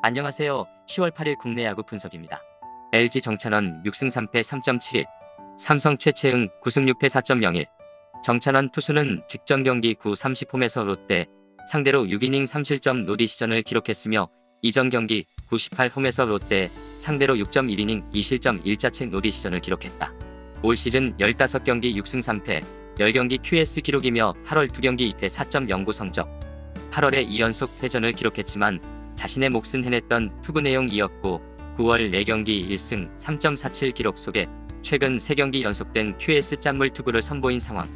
안녕하세요. 10월 8일 국내 야구 분석입니다. LG 정찬원 6승 3패 3.71, 삼성 최채응 9승 6패 4.01. 정찬원 투수는 직전 경기 9, 30홈에서 롯데 상대로 6이닝 3실점 노디시전을 기록했으며 이전 경기 98홈에서 롯데 상대로 6.1이닝 2실점 1자책 노디시전을 기록했다. 올 시즌 15경기 6승 3패, 10경기 QS 기록이며 8월 2경기 2패 4.09 성적. 8월에 2연속 패전을 기록했지만 자신의 몫은 해냈던 투구 내용이었고 9월 4경기 1승 3.47 기록 속에 최근 3경기 연속된 QS 짠물 투구를 선보인 상황.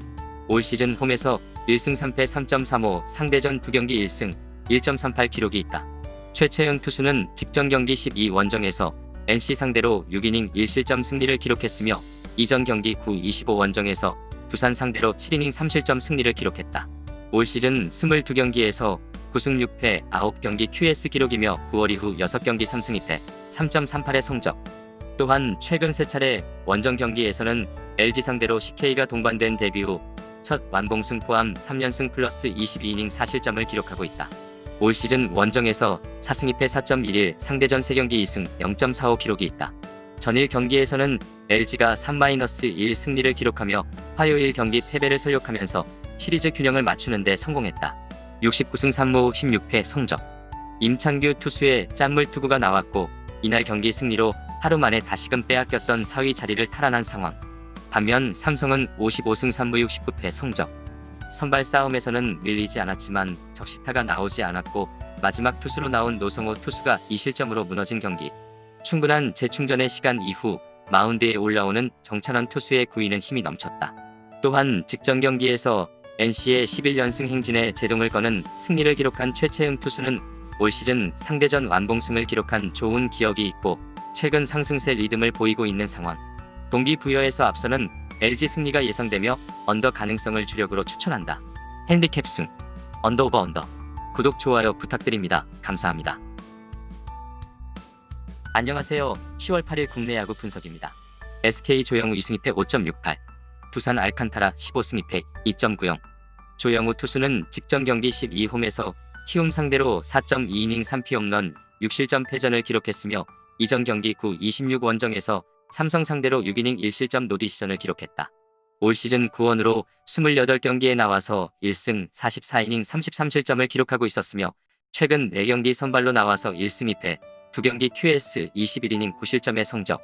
올 시즌 홈에서 1승 3패 3.35, 상대전 2경기 1승 1.38 기록이 있다. 최채응 투수는 직전 경기 12원정에서 NC 상대로 6이닝 1실점 승리를 기록했으며 이전 경기 9-25원정에서 두산 상대로 7이닝 3실점 승리를 기록했다. 올 시즌 22경기에서 9승 6패 9경기 QS 기록이며 9월 이후 6경기 3승 2패 3.38의 성적. 또한 최근 3차례 원정 경기에서는 LG 상대로 CK가 동반된 데뷔 후 첫 완봉승 포함 3연승 플러스 22이닝 4실점을 기록하고 있다. 올 시즌 원정에서 4승 2패 4.11, 상대전 3경기 2승 0.45 기록이 있다. 전일 경기에서는 LG가 3-1 승리를 기록하며 화요일 경기 패배를 설욕하면서 시리즈 균형을 맞추는 데 성공했다. 69승 3무 16패 성적. 임창규 투수의 짠물 투구가 나왔고 이날 경기 승리로 하루 만에 다시금 빼앗겼던 4위 자리를 탈환한 상황. 반면 삼성은 55승 3무 69패 성적. 선발 싸움에서는 밀리지 않았지만 적시타가 나오지 않았고 마지막 투수로 나온 노성호 투수가 2실점으로 무너진 경기. 충분한 재충전의 시간 이후 마운드에 올라오는 정찬원 투수의 구위는 힘이 넘쳤다. 또한 직전 경기에서 NC의 11연승 행진에 제동을 거는 승리를 기록한 최채응 투수는 올 시즌 상대전 완봉승을 기록한 좋은 기억이 있고 최근 상승세 리듬을 보이고 있는 상황. 동기부여에서 앞서는 LG 승리가 예상되며 언더 가능성을 주력으로 추천한다. 핸디캡승 언더 오버 언더. 구독 좋아요 부탁드립니다. 감사합니다. 안녕하세요. 10월 8일 국내 야구 분석입니다. SK 조영우 2승 2패 5.68, 두산 알칸타라 15승 2패 2.90. 조영우 투수는 직전 경기 12홈에서 키움 상대로 4.2이닝 3피 홈런 6실점 패전을 기록했으며 이전 경기 9-26원정에서 삼성 상대로 6이닝 1실점 노디시전을 기록했다. 올 시즌 구원으로 28경기에 나와서 1승 44이닝 33실점을 기록하고 있었으며 최근 4경기 선발로 나와서 1승 2패, 2경기 QS 21이닝 9실점의 성적.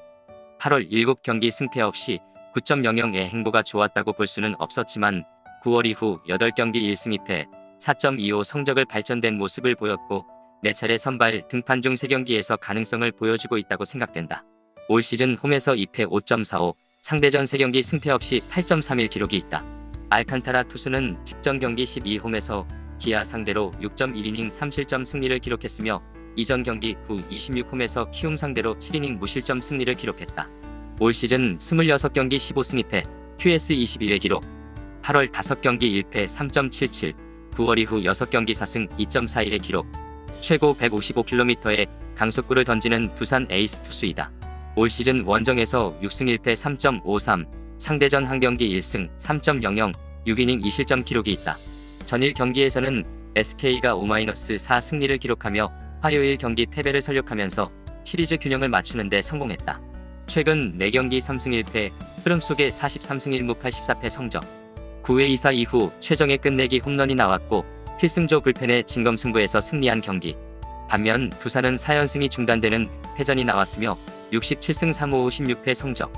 8월 7경기 승패 없이 9.00의 행보가 좋았다고 볼 수는 없었지만 9월 이후 8경기 1승 2패 4.25 성적을 발전된 모습을 보였고 4차례 선발 등판 중 3경기에서 가능성을 보여주고 있다고 생각된다. 올 시즌 홈에서 2패 5.45, 상대전 3경기 승패 없이 8.31 기록이 있다. 알칸타라 투수는 직전 경기 12홈에서 기아 상대로 6.1이닝 3실점 승리를 기록했으며 이전 경기 9-26홈에서 키움 상대로 7이닝 무실점 승리를 기록했다. 올 시즌 26경기 15승 2패, QS 21의 기록. 8월 5경기 1패 3.77, 9월 이후 6경기 4승 2.41의 기록. 최고 155km의 강속구를 던지는 두산 에이스 투수이다. 올 시즌 원정에서 6승 1패 3.53, 상대전 한 경기 1승 3.00, 6이닝 2실점 기록이 있다. 전일 경기에서는 SK가 5-4 승리를 기록하며 화요일 경기 패배를 설욕하면서 시리즈 균형을 맞추는 데 성공했다. 최근 4경기 3승 1패, 흐름 속에 43승 1무 84패 성적. 9회 2사 이후 최정의 끝내기 홈런이 나왔고 필승조 불펜의 진검승부에서 승리한 경기. 반면 두산은 4연승이 중단되는 패전이 나왔으며 67승 3무 16패 성적.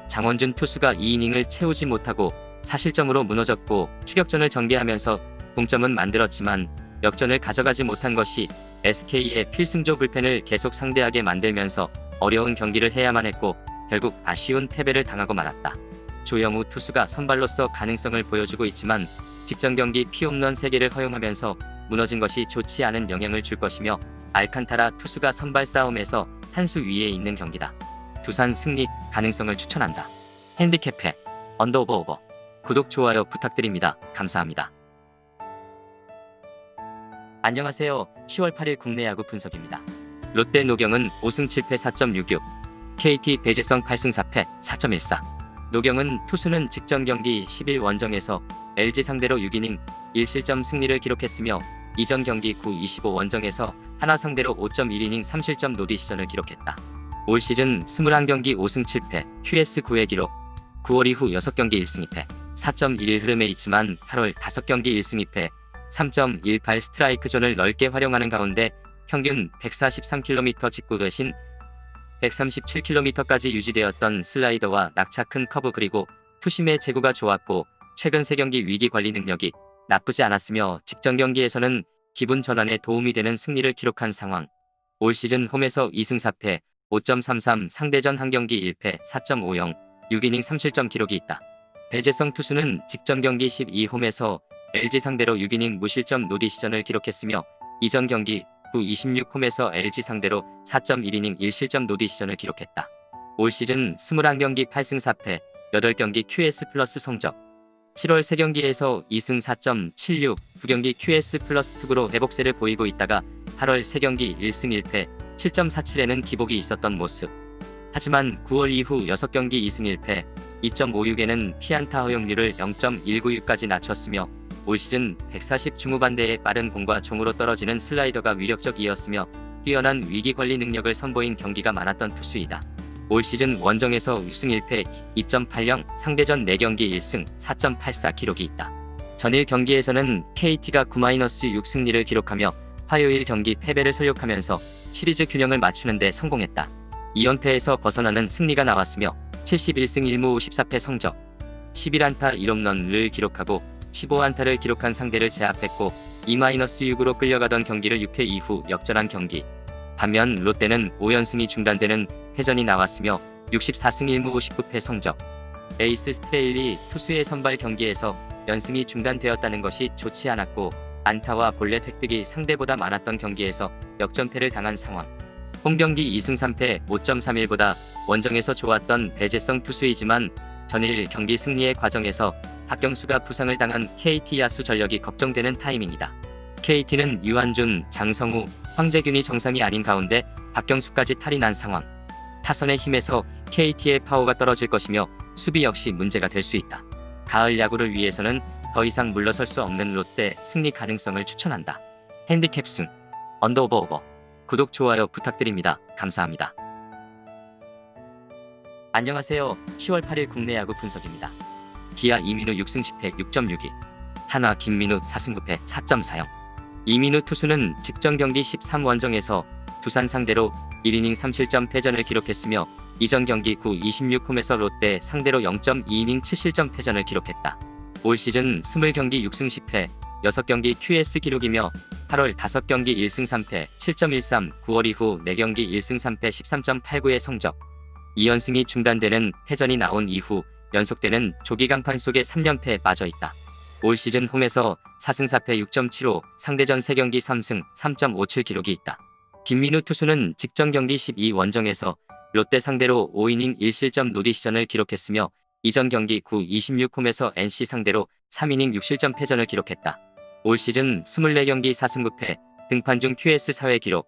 장원준 투수가 2이닝을 채우지 못하고 4실점으로 무너졌고 추격전을 전개하면서 동점은 만들었지만 역전을 가져가지 못한 것이 SK의 필승조 불펜을 계속 상대하게 만들면서 어려운 경기를 해야만 했고 결국 아쉬운 패배를 당하고 말았다. 조영우 투수가 선발로서 가능성을 보여주고 있지만 직전 경기 피홈런 3개를 허용하면서 무너진 것이 좋지 않은 영향을 줄 것이며 알칸타라 투수가 선발 싸움에서 한 수 위에 있는 경기다. 두산 승리 가능성을 추천한다. 핸디캡해 언더 오버 오버. 구독 좋아요 부탁드립니다. 감사합니다. 안녕하세요. 10월 8일 국내 야구 분석입니다. 롯데 노경은 5승 7패 4.66, KT 배재성 8승 4패 4.14. 노경은 투수는 직전 경기 11원정에서 LG 상대로 6이닝 1실점 승리를 기록했으며 이전 경기 9-25원정에서 하나 상대로 5.1이닝 3실점 노디시전을 기록했다. 올 시즌 21경기 5승 7패, QS 9회 기록. 9월 이후 6경기 1승 2패, 4.11 흐름에 있지만 8월 5경기 1승 2패, 3.18 스트라이크 존을 넓게 활용하는 가운데 평균 143km 직구 대신 137km까지 유지되었던 슬라이더와 낙차 큰 커브 그리고 투심의 제구가 좋았고 최근 3경기 위기 관리 능력이 나쁘지 않았으며 직전 경기에서는 기분 전환에 도움이 되는 승리를 기록한 상황. 올 시즌 홈에서 2승 4패, 5.33 상대전 한 경기 1패, 4.50 6이닝 3실점 기록이 있다. 배재성 투수는 직전 경기 12홈에서 LG 상대로 6이닝 무실점 노디시전을 기록했으며 이전 경기 9-26홈에서 LG 상대로 4.1이닝 1실점 노디시전을 기록했다. 올 시즌 21경기 8승 4패, 8경기 QS 플러스 성적. 7월 3경기에서 2승 4.76, 2경기 QS 플러스 투구로 회복세를 보이고 있다가 8월 3경기 1승 1패, 7.47에는 기복이 있었던 모습. 하지만 9월 이후 6경기 2승 1패, 2.56에는 피안타 허용률을 0.196까지 낮췄으며 올 시즌 140 중후반대의 빠른 공과 종으로 떨어지는 슬라이더가 위력적이었으며 뛰어난 위기 관리 능력을 선보인 경기가 많았던 투수이다. 올 시즌 원정에서 6승 1패, 2.80 상대전 4경기 1승 4.84 기록이 있다. 전일 경기에서는 KT가 9-6 승리를 기록하며 화요일 경기 패배를 설욕하면서 시리즈 균형을 맞추는 데 성공했다. 2연패에서 벗어나는 승리가 나왔으며 71승 1무 14패 성적, 11안타 1홈런을 기록하고 15안타를 기록한 상대를 제압했고 2-6으로 끌려가던 경기를 6회 이후 역전한 경기. 반면 롯데는 5연승이 중단되는 패전이 나왔으며 64승 1무 59패 성적. 에이스 스트레일리 투수의 선발 경기에서 연승이 중단되었다는 것이 좋지 않았고 안타와 볼넷 획득이 상대보다 많았던 경기에서 역전패를 당한 상황. 홈경기 2승 3패 5.31보다 원정에서 좋았던 배재성 투수이지만 전일 경기 승리의 과정에서 박경수가 부상을 당한 KT 야수 전력이 걱정되는 타이밍이다. KT는 유한준, 장성우, 황재균이 정상이 아닌 가운데 박경수까지 탈이 난 상황. 타선의 힘에서 KT의 파워가 떨어질 것이며 수비 역시 문제가 될 수 있다. 가을 야구를 위해서는 더 이상 물러설 수 없는 롯데 승리 가능성을 추천한다. 핸디캡 승 언더오버. 구독, 좋아요 부탁드립니다. 감사합니다. 안녕하세요. 10월 8일 국내 야구 분석입니다. 기아 이민우 6승 10패 6.62, 한화 김민우 4승 9패 4.40. 이민우 투수는 직전 경기 13원정에서 두산 상대로 1이닝 3실점 패전을 기록했으며 이전 경기 9-26홈에서 롯데 상대로 0.2이닝 7실점 패전을 기록했다. 올 시즌 20경기 6승 10패, 6경기 QS 기록이며 8월 5경기 1승 3패 7.13, 9월 이후 4경기 1승 3패 13.89의 성적. 2연승이 중단되는 패전이 나온 이후 연속되는 조기 강판 속에 3연패에 빠져있다. 올 시즌 홈에서 4승 4패 6.75, 상대전 3경기 3승 3.57 기록이 있다. 김민우 투수는 직전 경기 12원정에서 롯데 상대로 5이닝 1실점 노디시전을 기록했으며 이전 경기 9-26홈에서 NC 상대로 3이닝 6실점 패전을 기록했다. 올 시즌 24경기 4승 9패, 등판 중 QS 4회 기록.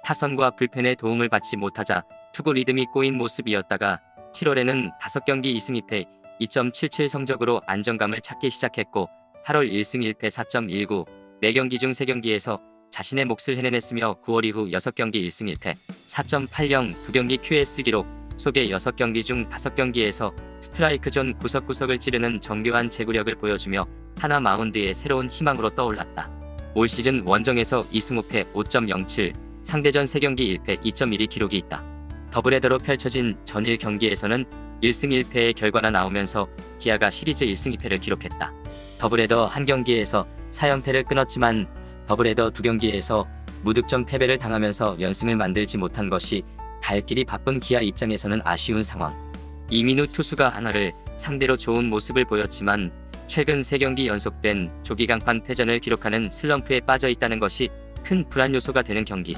타선과 불펜의 도움을 받지 못하자 투구 리듬이 꼬인 모습이었다가 7월에는 5경기 2승 2패 2.77 성적으로 안정감을 찾기 시작했고 8월 1승 1패 4.19, 4경기 중 3경기에서 자신의 몫을 해내냈으며 9월 이후 6경기 1승 1패 4.80, 2경기 QS 기록 속의 6경기 중 5경기에서 스트라이크 존 구석구석을 찌르는 정교한 제구력을 보여주며 하나 마운드의 새로운 희망으로 떠올랐다. 올 시즌 원정에서 2승 5패 5.07, 상대전 3경기 1패 2.12 기록이 있다. 더블헤더로 펼쳐진 전일 경기에서는 1승 1패의 결과가 나오면서 기아가 시리즈 1승 2패를 기록했다. 더블헤더 한 경기에서 4연패를 끊었지만 더블헤더 2경기에서 무득점 패배를 당하면서 연승을 만들지 못한 것이 갈 길이 바쁜 기아 입장에서는 아쉬운 상황. 이민우 투수가 하나를 상대로 좋은 모습을 보였지만 최근 3경기 연속된 조기 강판 패전을 기록하는 슬럼프에 빠져 있다는 것이 큰 불안 요소가 되는 경기.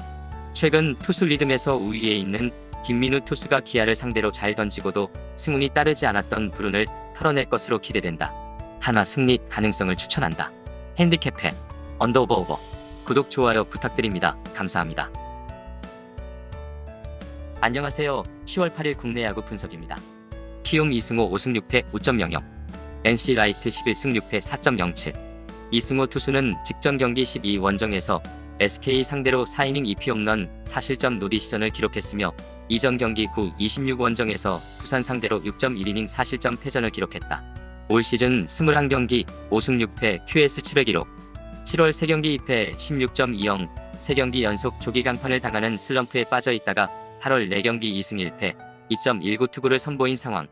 최근 투수 리듬에서 우위에 있는 김민우 투수가 기아를 상대로 잘 던지고도 승운이 따르지 않았던 불운을 털어낼 것으로 기대된다. 하나 승리 가능성을 추천한다. 핸디캡해 언더오버. 구독, 좋아요 부탁드립니다. 감사합니다. 안녕하세요. 10월 8일 국내 야구 분석입니다. 키움 이승호 5승 6패 5.00, NC 라이트 11승 6패 4.07. 이승호 투수는 직전 경기 12원정에서 SK 상대로 4이닝 2피 홈런 4실점 노리시전을 기록했으며 이전 경기 9-26 원정에서 두산 상대로 6.1이닝 4실점 패전을 기록했다. 올 시즌 21경기 5승 6패 QS 7회 기록. 7월 3경기 2패 16.20, 3경기 연속 조기 강판을 당하는 슬럼프에 빠져 있다가 8월 4경기 2승 1패 2.19 투구를 선보인 상황.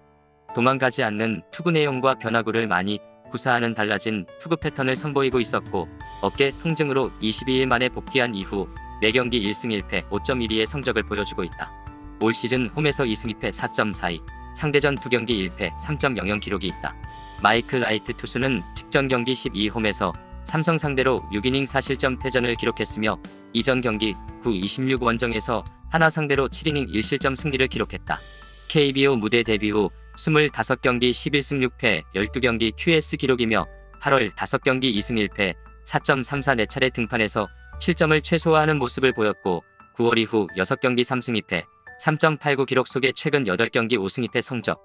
도망가지 않는 투구 내용과 변화구를 많이 구사하는 달라진 투구 패턴을 선보이고 있었고 어깨 통증으로 22일 만에 복귀한 이후 4경기 1승 1패 5.12의 성적을 보여주고 있다. 올 시즌 홈에서 2승 2패 4.42, 상대전 2경기 1패 3.00 기록이 있다. 마이클 라이트 투수는 직전 경기 12홈에서 삼성 상대로 6이닝 4실점 패전을 기록했으며 이전 경기 9-26 원정에서 하나 상대로 7이닝 1실점 승리를 기록했다. KBO 무대 데뷔 후 25경기 11승 6패 12경기 QS 기록이며 8월 5경기 2승 1패 4.34 4차례 등판에서 실점을 최소화하는 모습을 보였고 9월 이후 6경기 3승 2패 3.89 기록 속에 최근 8경기 5승 2패 성적.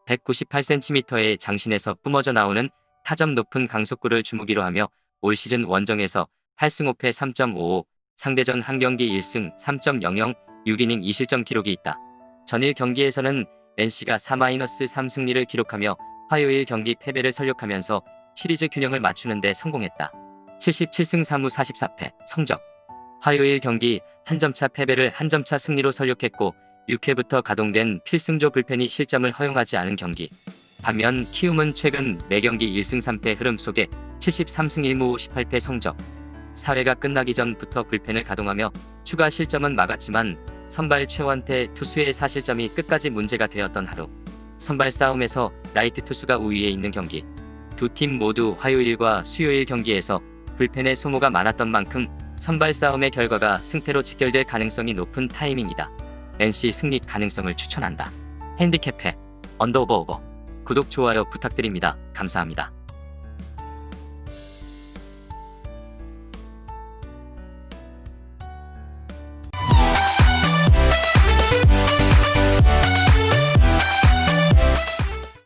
198cm의 장신에서 뿜어져 나오는 타점 높은 강속구를 주무기로 하며 올 시즌 원정에서 8승 5패 3.55, 상대전 한 경기 1승 3.00, 6이닝 2실점 기록이 있다. 전일 경기에서는 NC가 4-3 승리를 기록하며 화요일 경기 패배를 설욕하면서 시리즈 균형을 맞추는 데 성공했다. 77승 3무 44패 성적. 화요일 경기 한 점차 패배를 한 점차 승리로 설욕했고 6회부터 가동된 필승조 불펜이 실점을 허용하지 않은 경기. 반면 키움은 최근 매경기 1승 3패 흐름 속에 73승 1무 58패 성적. 4회가 끝나기 전부터 불펜을 가동하며 추가 실점은 막았지만 선발 최원태 투수의 4실점이 끝까지 문제가 되었던 하루. 선발 싸움에서 라이트 투수가 우위에 있는 경기. 두 팀 모두 화요일과 수요일 경기에서 불펜의 소모가 많았던 만큼 선발 싸움의 결과가 승패로 직결될 가능성이 높은 타이밍이다. NC 승리 가능성을 추천한다. 핸디캡해 언더오버 구독 좋아요 부탁드립니다. 감사합니다.